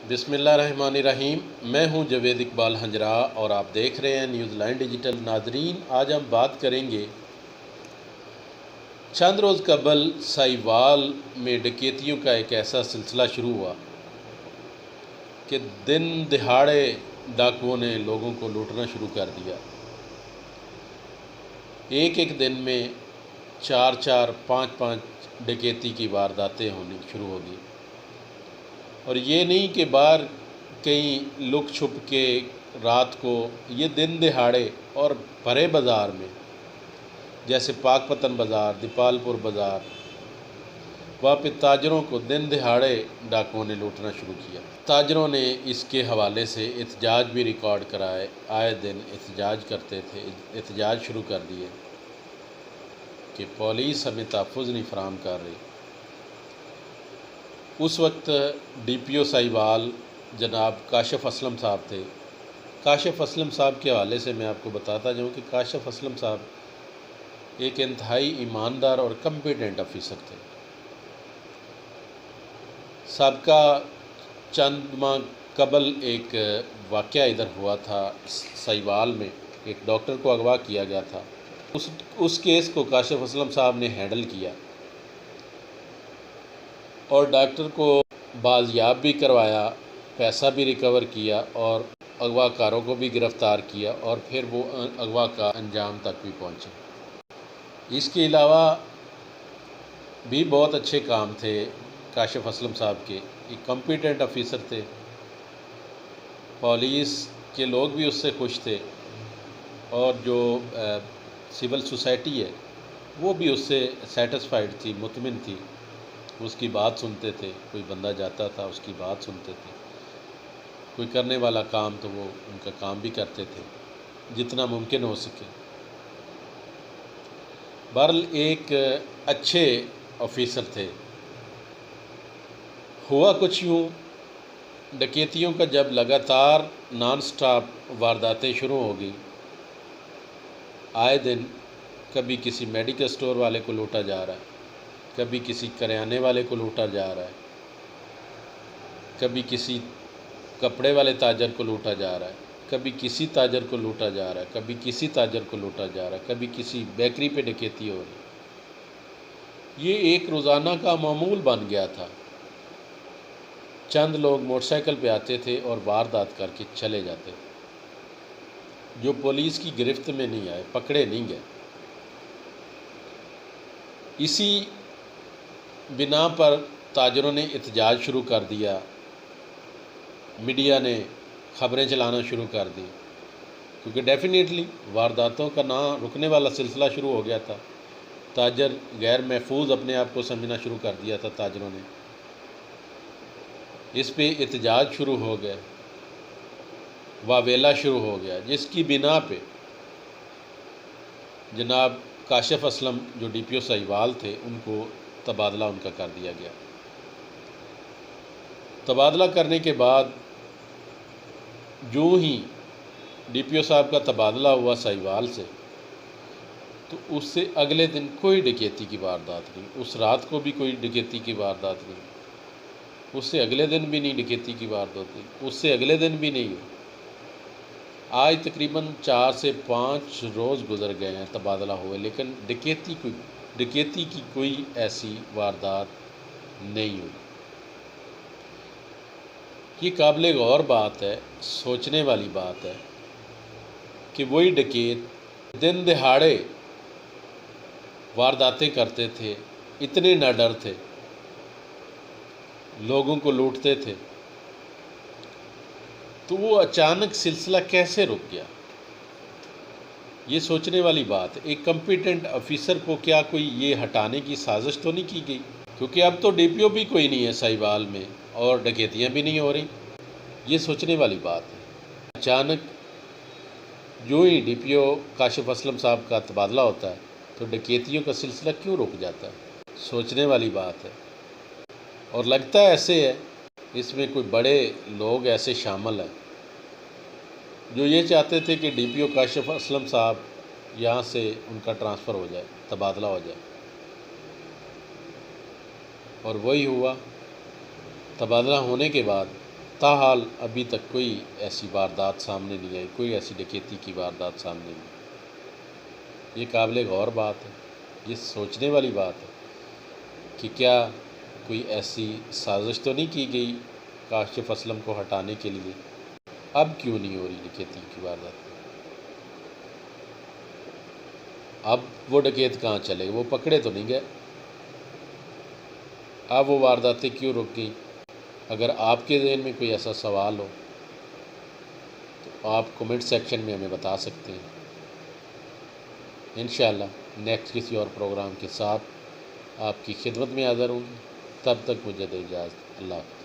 بسم اللہ الرحمن الرحیم۔ میں ہوں جاوید اقبال ہنجرا اور آپ دیکھ رہے ہیں نیوز لائن ڈیجیٹل۔ ناظرین، آج ہم بات کریں گے چند روز قبل سائیوال میں ڈکیتیوں کا ایک ایسا سلسلہ شروع ہوا کہ دن دہاڑے ڈاکوؤں نے لوگوں کو لوٹنا شروع کر دیا۔ ایک دن میں 4 5 ڈکیتی کی وارداتیں ہونی شروع ہو گئی، اور یہ نہیں کہ باہر کہیں لک چھپ کے رات کو، یہ دن دہاڑے اور بھرے بازار میں، جیسے پاک پتن بازار، دیپال پور بازار، وہاں پہ تاجروں کو دن دہاڑے ڈاکوؤں نے لوٹنا شروع کیا۔ تاجروں نے اس کے حوالے سے احتجاج بھی ریکارڈ کرائے، آئے دن احتجاج کرتے تھے، احتجاج شروع کر دیے کہ پولیس ہمیں تحفظ نہیں فراہم کر رہی۔ اس وقت ڈی پی او سائیوال جناب کاشف اسلم صاحب تھے۔ کاشف اسلم صاحب کے حوالے سے میں آپ کو بتاتا جاؤں کہ کاشف اسلم صاحب ایک انتہائی ایماندار اور کمپیٹنٹ آفیسر تھے۔ سابقہ چند ماہ قبل ایک واقعہ ادھر ہوا تھا سائیوال میں، ایک ڈاکٹر کو اغوا کیا گیا تھا۔ اس کیس کو کاشف اسلم صاحب نے ہینڈل کیا اور ڈاکٹر کو بازیاب بھی کروایا، پیسہ بھی ریکور کیا اور اغوا کاروں کو بھی گرفتار کیا، اور پھر وہ اغوا کا انجام تک بھی پہنچے۔ اس کے علاوہ بھی بہت اچھے کام تھے کاشف اسلم صاحب کے، ایک کمپیٹنٹ آفیسر تھے، پولیس کے لوگ بھی اس سے خوش تھے، اور جو سول سوسائٹی ہے وہ بھی اس سے سیٹسفائیڈ تھی، مطمئن تھی، اس کی بات سنتے تھے۔ کوئی بندہ جاتا تھا اس کی بات سنتے تھے، کوئی کرنے والا کام تو وہ ان کا کام بھی کرتے تھے جتنا ممکن ہو سکے۔ بہرحال ایک اچھے آفیسر تھے۔ ہوا کچھ یوں، ڈکیتیوں کا جب لگاتار نان سٹاپ وارداتیں شروع ہو گئی، آئے دن کبھی کسی میڈیکل سٹور والے کو لوٹا جا رہا ہے، کبھی کسی کریانے والے کو لوٹا جا رہا ہے، کبھی کسی کپڑے والے تاجر کو لوٹا جا رہا ہے، کبھی کسی تاجر کو لوٹا جا رہا ہے، کبھی کسی تاجر کو لوٹا جا رہا ہے، کبھی کسی بیکری پہ ڈکیتی ہو رہی ہے۔ یہ ایک روزانہ کا معمول بن گیا تھا۔ چند لوگ موٹر سائیکل پہ آتے تھے اور واردات کر کے چلے جاتے تھے، جو پولیس کی گرفت میں نہیں آئے، پکڑے نہیں گئے۔ اسی بنا پر تاجروں نے احتجاج شروع کر دیا، میڈیا نے خبریں چلانا شروع کر دی، کیونکہ ڈیفینیٹلی وارداتوں کا نہ رکنے والا سلسلہ شروع ہو گیا تھا۔ تاجر غیر محفوظ اپنے آپ کو سمجھنا شروع کر دیا تھا تاجروں نے، اس پہ احتجاج شروع ہو گئے، واویلا شروع ہو گیا، جس کی بنا پہ جناب کاشف اسلم جو ڈی پی او سائیوال تھے ان کو تبادلہ ان کا کر دیا گیا۔ تبادلہ کرنے کے بعد جو ہی ڈی پی او صاحب کا تبادلہ ہوا سائیوال سے، تو اس سے اگلے دن کوئی ڈکیتی کی واردات نہیں، اس رات کو بھی کوئی ڈکیتی کی واردات نہیں، اس سے اگلے دن بھی نہیں ڈکیتی کی واردات نہیں، اس سے اگلے دن بھی نہیں ہوئی۔ آج تقریباً 4 سے 5 روز گزر گئے ہیں تبادلہ ہوئے، لیکن ڈکیتی کی کوئی ایسی واردات نہیں ہوئی۔ یہ قابل غور بات ہے، سوچنے والی بات ہے کہ وہی ڈکیت دن دہاڑے وارداتیں کرتے تھے، اتنے ناڈر تھے، لوگوں کو لوٹتے تھے، تو وہ اچانک سلسلہ کیسے رک گیا؟ یہ سوچنے والی بات ہے۔ ایک کمپیٹنٹ آفیسر کو کیا کوئی یہ ہٹانے کی سازش تو نہیں کی گئی؟ کیونکہ اب تو ڈی پی او بھی کوئی نہیں ہے سائیوال میں اور ڈکیتیاں بھی نہیں ہو رہی۔ یہ سوچنے والی بات ہے۔ اچانک جو ہی ڈی پی او کاشف اسلم صاحب کا تبادلہ ہوتا ہے تو ڈکیتیوں کا سلسلہ کیوں رک جاتا ہے؟ سوچنے والی بات ہے، اور لگتا ہے ایسے ہے اس میں کوئی بڑے لوگ ایسے شامل ہیں جو یہ چاہتے تھے کہ ڈی پی او کاشف اسلم صاحب یہاں سے ان کا ٹرانسفر ہو جائے، تبادلہ ہو جائے، اور وہی ہوا۔ تبادلہ ہونے کے بعد تاحال ابھی تک کوئی ایسی واردات سامنے نہیں آئی، کوئی ایسی ڈکیتی کی واردات سامنے نہیں آئی۔ یہ قابل غور بات ہے، یہ سوچنے والی بات ہے کہ کیا کوئی ایسی سازش تو نہیں کی گئی کاشف اسلم کو ہٹانے کے لیے؟ اب کیوں نہیں ہو رہی ڈکیتی کی واردات؟ اب وہ ڈکیت کہاں چلے گئے؟ وہ پکڑے تو نہیں گئے، اب وہ وارداتیں کیوں رک گئیں؟ اگر آپ کے ذہن میں کوئی ایسا سوال ہو تو آپ کمنٹ سیکشن میں ہمیں بتا سکتے ہیں۔ انشاءاللہ نیکسٹ کسی اور پروگرام کے ساتھ آپ کی خدمت میں حاضر ہوں گی۔ تب تک مجھے دے اجازت، اللہ حافظ۔